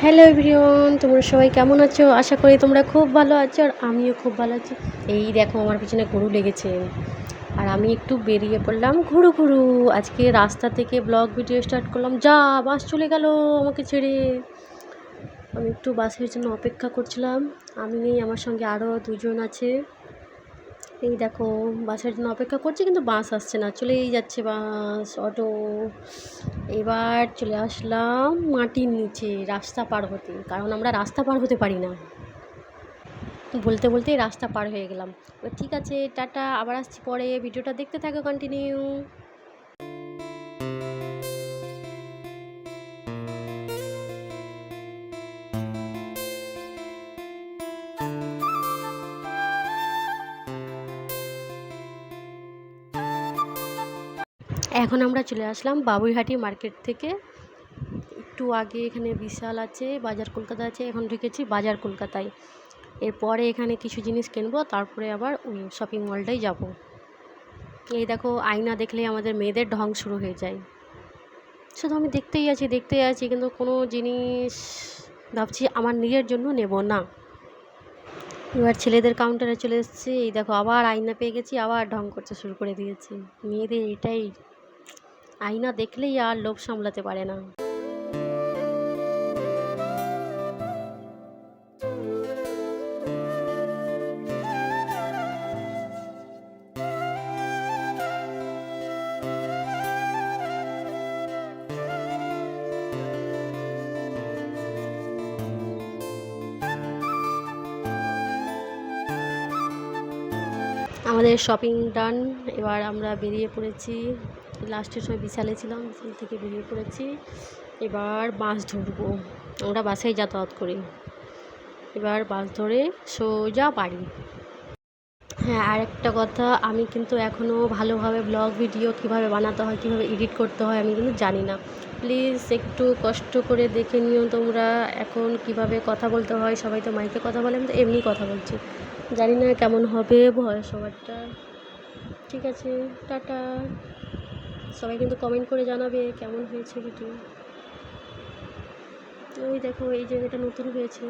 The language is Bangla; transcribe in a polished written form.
হ্যালো এভরিওয়ান, তোমরা সবাই কেমন আছো? আশা করি তোমরা খুব ভালো আছো আর আমিও খুব ভালো আছি। এই দেখো আমার পিছনে গরু লেগেছে আর আমি একটু বেরিয়ে পড়লাম ঘুরু ঘুরু। আজকে রাস্তা থেকে ব্লগ ভিডিও স্টার্ট করলাম। যা বাস চলে গেল আমাকে ছেড়ে। আমি একটু বাসের জন্য অপেক্ষা করছিলাম। আমি নেই, আমার সঙ্গে আরও দুজন আছে। এই দেখো বাসের জন্য অপেক্ষা করছি, কিন্তু বাস আসছে না, চলেই যাচ্ছে বাস, অটো। এবার চলে আসলাম মাটির নিচে রাস্তা পার হতে, কারণ আমরা রাস্তা পার হতে পারি না। বলতে বলতেই রাস্তা পার হয়ে গেলাম। ঠিক আছে, টাটা, আবার আসছি পরে। ভিডিওটা দেখতে থাকো, কন্টিনিউ। এখন আমরা চলে আসলাম বাবুইহাটি মার্কেট থেকে। একটু আগে এখানে বিশাল আছে, বাজার কলকাতা আছে, এখন ঢুকেছি বাজার কলকাতায়। এরপরে এখানে কিছু জিনিস কিনবো, তারপরে আবার ওই শপিং মলটাই যাব। এই দেখো আয়না দেখলেই আমাদের মেয়েদের ঢং শুরু হয়ে যায়। শুধু আমি দেখতেই আছি, কিন্তু কোনো জিনিস ভাবছি আমার নিজের জন্য নেব না। এবার ছেলেদের কাউন্টারে চলে এসেছি। এই দেখো আবার আয়না পেয়ে গেছি, আবার ঢং করতে শুরু করে দিয়েছি। মেয়েদের এটাই, আয়না দেখলেই আর লোভ সামলাতে পারে না। আমাদের শপিং ডান। এবার আমরা বেরিয়ে পড়েছি। লাস্টের সময় বিশালে ছিলাম, বিশাল থেকে বেরিয়ে পড়েছি। এবার বাস ধরবো, আমরা বাসেই যাতায়াত করি। এবার বাস ধরে সোজা বাড়ি। হ্যাঁ, আর একটা কথা, আমি কিন্তু এখনও ভালোভাবে ব্লগ ভিডিও কীভাবে বানাতে হয়, কীভাবে এডিট করতে হয়, আমি কিন্তু জানি না। প্লিজ একটু কষ্ট করে দেখে নিও তোমরা। এখন কিভাবে কথা বলতে হয়, সবাই তো মাইকে কথা বলে, আমি তো এমনি কথা বলছি। জানি না কেমন হবে ভয়েস ওভারটা। ঠিক আছে, টাটা। সবাই কিন্তু কমেন্ট করে জানাবে কেমন হয়েছে ভিডিও। ওই দেখো এই জায়গাটা নতুন হয়েছে।